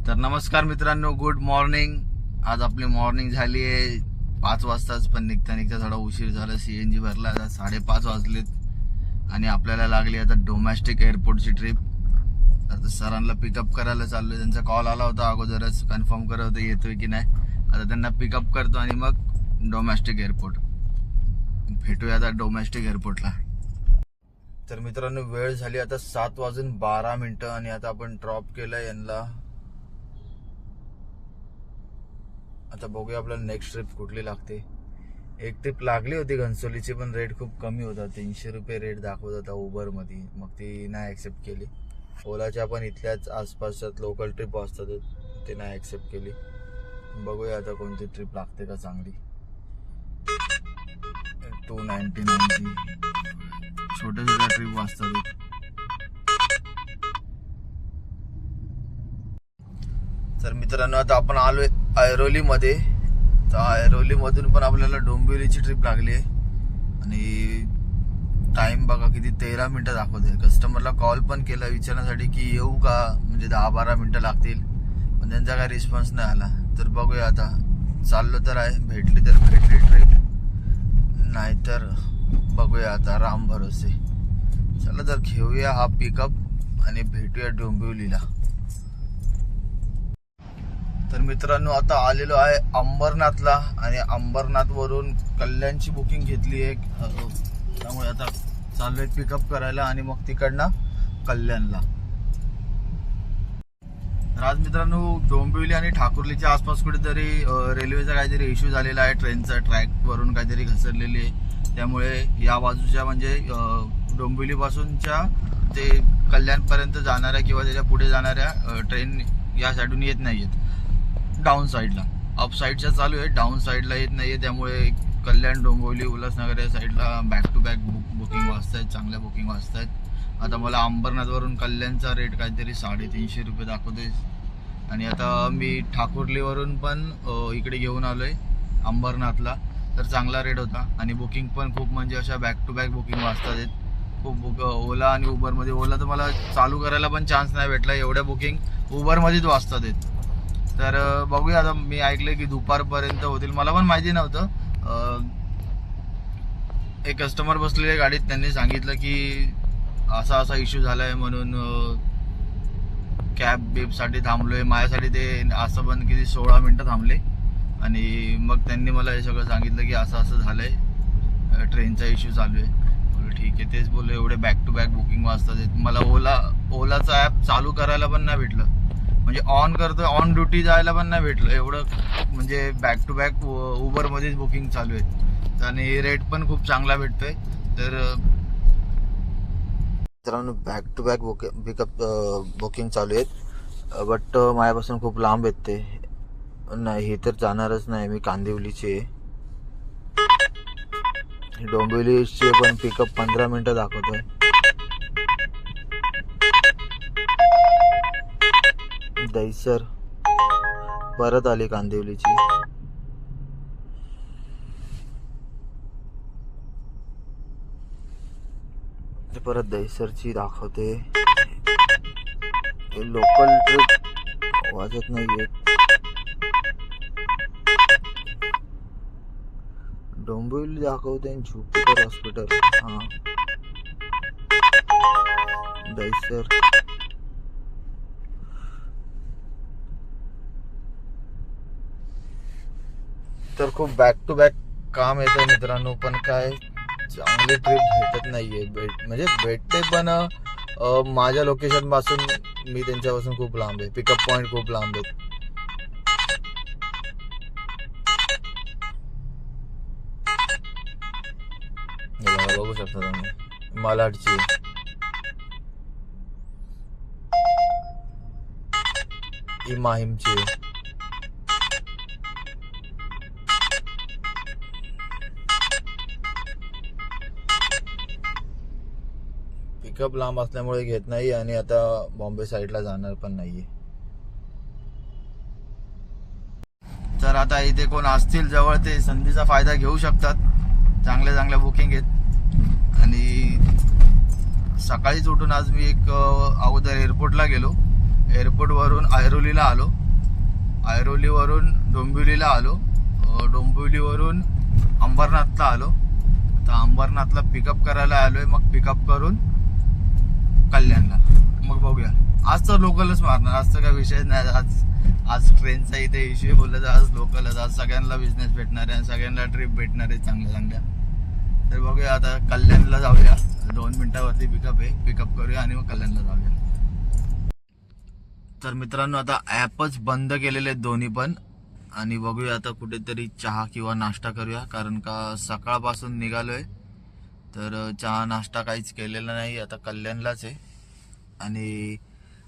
तर नमस्कार मित्रांनो, गुड मॉर्निंग. आज आपली मॉर्निंग झाली आहे 5 वाजताच, पण निघता निघता थोडा उशीर झाला. CNG भरला, आता 5:30 वाजलेत आणि आपल्याला लागली आता डोमेस्टिक एअरपोर्टची ट्रिप. आता सरांना पिकअप करायला चाललोय. त्यांचा कॉल आला होता अगोदरच, कन्फर्म करत होते येतोय की नाही. आता त्यांना पिकअप करतो आणि मग डोमेस्टिक एअरपोर्ट भेटूया आता डोमेस्टिक एअरपोर्टला. तर मित्रांनो, वेळ झाली आता 7:12 आणि आता आपण ड्रॉप केलंय यांना. आता बघूया आपल्याला नेक्स्ट ट्रिप कुठली लागते. एक ट्रिप लागली होती घनसोलीची, पण रेट खूप कमी होता. 300 रुपये रेट दाखवत होता उबरमध्ये, मग ती नाही ॲक्सेप्ट केली. ओलाच्या पण इथल्याच आसपासच्यात लोकल ट्रिप असतात, ते नाही ॲक्सेप्ट केली. बघूया आता कोणती ट्रिप लागते का चांगली. 299 छोट्या छोट्या ट्रिप असतात. तर मित्रांनो, आता आपण आलोय ऐरोलीमध्ये. तर ऐरोलीमधून पण आपल्याला डोंबिवलीची ट्रिप लागली आहे आणि टाइम बघा किती, 13 मिनिटं दाखवते. कस्टमरला कॉल पण केला विचारण्यासाठी की येऊ का, म्हणजे 10-12 मिनिटं लागतील, पण त्यांचा काही रिस्पॉन्स नाही आला. तर बघूया आता, चाललो तर आहे, भेटली तर भेटली ट्रिप, नाहीतर बघूया आता राम भरोसे. चला तर घेऊया हा पिकअप आणि भेटूया डोंबिवलीला. तर मित्रांनो, आता आलेलो आहे अंबरनाथला आणि अंबरनाथ वरून कल्याणची बुकिंग घेतली आहे. त्यामुळे आता चाललोय पिकअप करायला आणि मग तिकडनं कल्याणला. तर आज मित्रांनो, डोंबिवली आणि ठाकुर्लीच्या आसपास कुठेतरी रेल्वेचा काहीतरी इश्यू झालेला आहे. ट्रेनचा ट्रॅक वरून काहीतरी घसरलेली आहे, त्यामुळे या बाजूच्या म्हणजे डोंबिवलीपासूनच्या ते कल्याणपर्यंत जाणाऱ्या किंवा त्याच्या पुढे जाणाऱ्या ट्रेन या साईडून येत नाही आहेत. डाऊन साईडला, अप साईडच्या चालू आहे, डाऊन साईडला येत नाही आहे. त्यामुळे कल्याण, डोंबिवली, उल्हासनगर या साईडला बॅक टू बॅक बुकिंग वाजत आहेत, चांगल्या बुकिंग वाजत आहेत. आता मला अंबरनाथवरून कल्याणचा रेट काहीतरी 350 रुपये दाखवतोय. आणि आता मी ठाकुर्लीवरून पण इकडे घेऊन आलो आहे अंबरनाथला. तर चांगला रेट होता आणि बुकिंग पण खूप, म्हणजे अशा बॅक टू बॅक बुकिंग वाजतात आहेत खूप. ओला आणि उबरमध्ये, ओला तर मला चालू करायला पण चान्स नाही भेटला, एवढ्या बुकिंग उबरमध्येच वाजतात आहेत. तर बघूया आता, मी ऐकलं की दुपारपर्यंत होतील, मला पण माहिती नव्हतं. एक कस्टमर बसलेले गाडीत, त्यांनी सांगितलं की असा असा इश्यू झाला आहे म्हणून कॅब बीबसाठी थांबलोय. माझ्यासाठी ते असं पण किती 16 मिनटं थांबले आणि मग त्यांनी मला हे सगळं सांगितलं की असं असं झालं आहे, ट्रेनचा इश्यू चालू आहे. बोललो ठीक आहे. तेच बोललो, एवढे बॅक टू बॅक बुकिंग वाजतात. मला ओलाचं ॲप चालू करायला पण नाही भेटलं, म्हणजे ऑन करतोय, ऑन ड्युटी जायला पण नाही भेटलं. एवढं म्हणजे बॅक टू बॅक उबरमध्येच बुकिंग चालू आहे आणि रेट पण खूप चांगला भेटतोय. तर मित्रांनो, back to back pickup booking चालू आहेत, बट माझ्यापासून खूप लांब आहेत ते. नाही, हे तर जाणारच नाही. मी कांदिवलीचे, डोंबिवलीचे पण पिकअप 15 मिनिटं दाखवतोय. दहिसर परत आली कांदिवलीची. परत दहिसरची दाखवते. लोकल ट्रिप वाजत नाहीये. डोंबिवली दाखवते, ज्युपिटर हॉस्पिटल, हा दहिसर. तर खूप बॅक टू बॅक काम येतं मित्रांनो, पण काय चांगली ट्रिप भेटत नाहीये. म्हणजे भेटते पण माझ्या लोकेशन पासून, मी त्यांच्यापासून खूप लांब आहे. पिकअप पॉइंट खूप लांब आहेत. बघू शकता तुम्ही, मालाडची, माहीमची. पिकअप लांब असल्यामुळे घेत नाही आणि आता बॉम्बे साईडला जाणार पण नाहीये. तर आता इथे कोण असतील जवळ, ते संधीचा फायदा घेऊ शकतात. चांगल्या बुकिंग आहेत. आणि सकाळीच उठून आज मी एक अगोदर एअरपोर्टला गेलो. एअरपोर्टवरून ऐरोलीला आलो, ऐरोलीवरून डोंबिवलीला आलो, डोंबिवलीवरून अंबरनाथला आलो. आता अंबरनाथला पिकअप करायला आलोय, मग पिकअप करून कल्याणला. मग बघूया, आज तर लोकलच मारणार, आज तर काय विषय नाही. आज ट्रेनचा इथे इश्यू बोललं तर आज लोकलच. आज सगळ्यांना बिझनेस भेटणार आहे, सगळ्यांना ट्रिप भेटणार आहे चांगल्या चांगल्या. तर बघूया आता कल्याणला जाऊया. 2 मिनिटावरती पिकअप आहे, पिकअप करूया आणि मग कल्याणला जाऊया. तर मित्रांनो आता ॲपच बंद केलेले आहेत दोन्ही पण, आणि बघूया आता कुठेतरी चहा किंवा नाश्ता करूया, कारण का सकाळपासून निघालोय तर चहा नाश्ता काहीच केलेला नाही. आता कल्याणलाच आहे आणि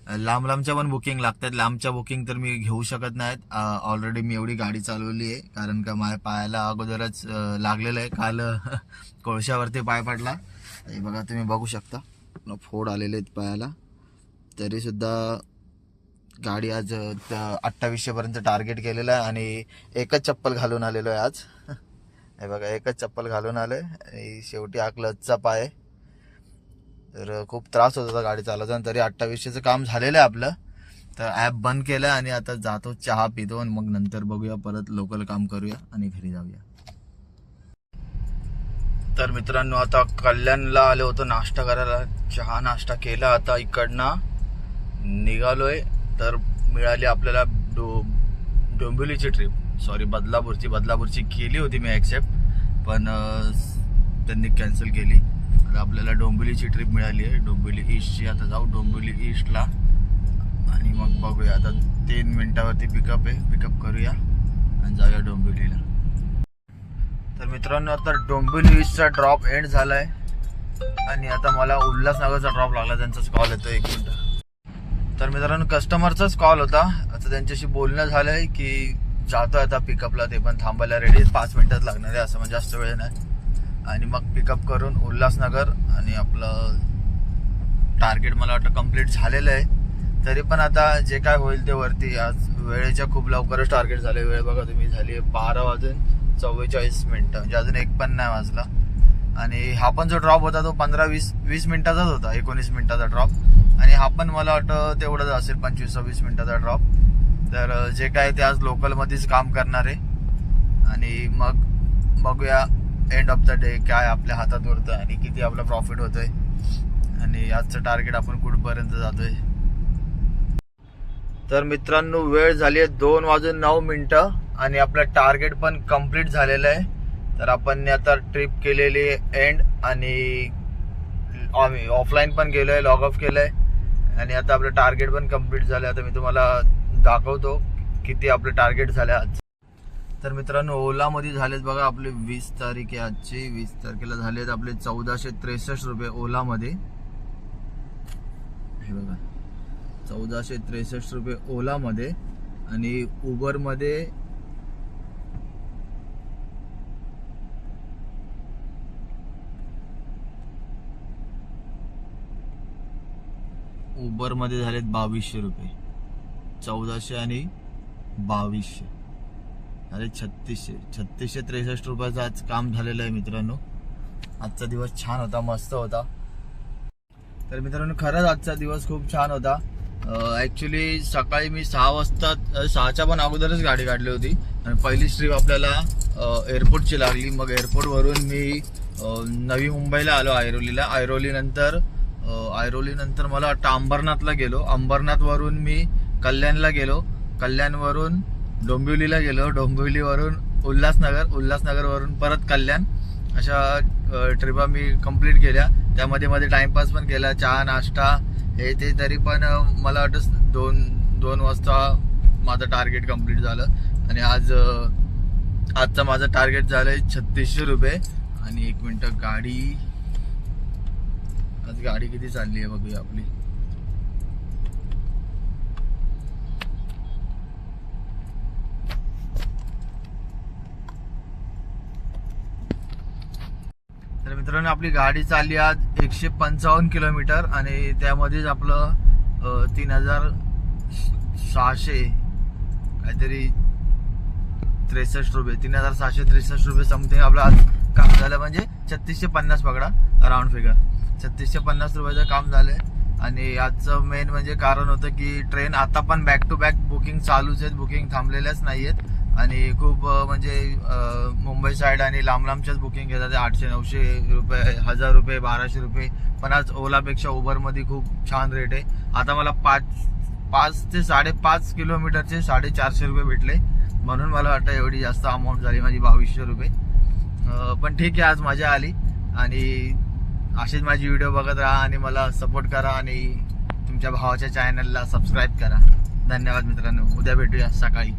लांब लांबच्या पण बुकिंग लागतात. लांबच्या बुकिंग तर मी घेऊ शकत नाहीत. ऑलरेडी मी एवढी गाडी चालवली आहे, कारण का माझ्या पायाला अगोदरच लागलेलं आहे. काल कोळशावरती पाय पडला, हे बघा तुम्ही बघू शकता, फोड आलेले आहेत पायाला. तरीसुद्धा गाडी आज 2800 पर्यंत टार्गेट केलेलं आहे आणि एकच चप्पल घालून आलेलो आहे आज. हे बघा, एकच चप्पल घालून आलोय आणि शेवटी हा क्लचचा पाय. तर खूप त्रास होत होता गाडी चालवताना, तरी 2800चं काम झालेलं आहे आपलं. तर ॲप बंद केलं आणि आता जातो, चहा पितो आणि मग नंतर बघूया, परत लोकल काम करूया आणि घरी जाऊया. तर मित्रांनो आता कल्याणला आलो होतो नाश्ता करायला, चहा नाश्ता केला. आता इकडनं निघालोय तर मिळाली आपल्याला डोंबिवलीची ट्रिप, सॉरी बदलापूरची केली होती मी ॲक्सेप्ट, पण त्यांनी कॅन्सल केली. आता आपल्याला डोंबिवलीची ट्रिप मिळाली आहे, डोंबिवली ईस्टची. आता जाऊ डोंबिवली ईस्टला आणि मग बघूया. आता 3 मिनिटावरती पिकअप आहे, पिकअप करूया आणि जाऊया डोंबिवलीला. तर मित्रांनो आता डोंबिवली ईस्टचा ड्रॉप एंड झालाय आणि आता मला उल्हासनगरचा ड्रॉप लागला. त्यांचाच कॉल येतो, 1 मिनिट. तर मित्रांनो कस्टमरचाच कॉल होता. आता त्यांच्याशी बोलणं झालंय की जातो आता पिकअपला, ते पण थांबायला रेडी. 5 मिनिटात लागणार आहे, असं म्हणजे जास्त वेळ नाही. आणि मग पिकअप करून उल्हासनगर आणि आपलं टार्गेट मला वाटतं कंप्लीट झालेलं आहे. तरी पण आता जे काय होईल ते वरती. आज वेळेच्या खूप लवकरच टार्गेट झाले. वेळ बघा तुम्ही, झाली 12:44 म्हणजे अजून 1 पण नाही वाजला. आणि हा पण जो ड्रॉप होता तो 15-20 मिनिटाचाच होता, 19 मिनिटाचा ड्रॉप. आणि हा पण मला वाटतं तेवढंच असेल, 25-26 मिनिटाचा ड्रॉप. तर जे काय ते आज लोकलमध्येच काम करणार आहे आणि मग बघूया एंड ऑफ द डे काय आपल्या हातात उरतं आणि किती आपला प्रॉफिट होतोय आणि आजचं टार्गेट आपण कुठपर्यंत जातोय. तर मित्रांनो वेळ झाली आहे 2:09 आणि आपलं टार्गेट पण कंप्लीट झालेलं आहे. तर आपण आता ट्रिप केलेली एंड आणि आम्ही ऑफलाईन पण गेलोय, लॉग ऑफ केलंय आणि आता आपलं टार्गेट पण कंप्लीट झालं. आता मी तुम्हाला दाखवतो किती आपलं टार्गेट झालं आज. तर मित्रांनो ओलामध्ये झालेत बघा आपले 20 तारीख आहे आजची. 20 तारखेला झालेत आपले 1463 रुपये ओलामध्ये. हे बघा 1463 रुपये ओलामध्ये. आणि उबरमध्ये झालेत 2200 रुपये. 1400 आणि 2200, अरे 3663 रुपयाचं आज काम झालेलं आहे मित्रांनो. आजचा दिवस छान होता, मस्त होता. तर मित्रांनो खरंच आजचा दिवस खूप छान होता. ॲक्च्युली सकाळी मी 6 वाजता, 6च्या पण अगोदरच गाडी काढली होती आणि पहिली ट्रिप आपल्याला एअरपोर्टची लागली. मग एअरपोर्टवरून मी नवी मुंबईला आलो, ऐरोलीला. ऐरोलीनंतर मला वाटतं अंबरनाथला गेलो. अंबरनाथवरून मी कल्याणला गेलो. कल्याणवरून डोंबिवलीला गेलो. डोंबिवलीवरून उल्हासनगरवरून परत कल्याण. अशा ट्रिपा मी कंप्लीट केल्या. त्यामध्ये मध्ये टाइमपास पण केला, चहा नाश्ता हे ते. तरी पण मला वाटतं 2 वाजता माझं टार्गेट कंप्लीट झालं. आणि आजचं माझं टार्गेट झालंय 3600 रुपये. आणि 1 मिनिट, आज गाडी किती चालली आहे बघूया आपली. तर मित्रांनो आपली गाडी चालली आज 155 किलोमीटर आणि त्यामध्येच आपलं 3600 काहीतरी 63 रुपये, 3663 रुपये समथिंग आपलं आज काम झालं. म्हणजे 3650 पकडा, राऊंड फिगर 3650 रुपयाचं काम झालंय. आणि आजचं मेन म्हणजे कारण होतं की ट्रेन आता पण बॅक टू बॅक बुकिंग चालूच आहेत, बुकिंग थांबलेल्याच नाही आहेत आणि खूप म्हणजे मुंबई साईड आणि लांब लांबच्याच बुकिंग घेतात. 800-900 रुपये, 1000 रुपये, 1200 रुपये. पण आज ओलापेक्षा उबरमध्ये खूप छान रेट आहे. आता मला 5 ते 5.5 किलोमीटरचे 450 रुपये भेटले, म्हणून मला वाटतं एवढी जास्त अमाऊंट झाली माझी, 2200 रुपये. पण ठीक आहे, आज मजा आली. आणि अशीच माझी व्हिडिओ बघत राहा आणि मला सपोर्ट करा आणि तुमच्या भावाच्या चॅनलला सबस्क्राईब करा. धन्यवाद मित्रांनो. उद्या भेटूया सकाळी.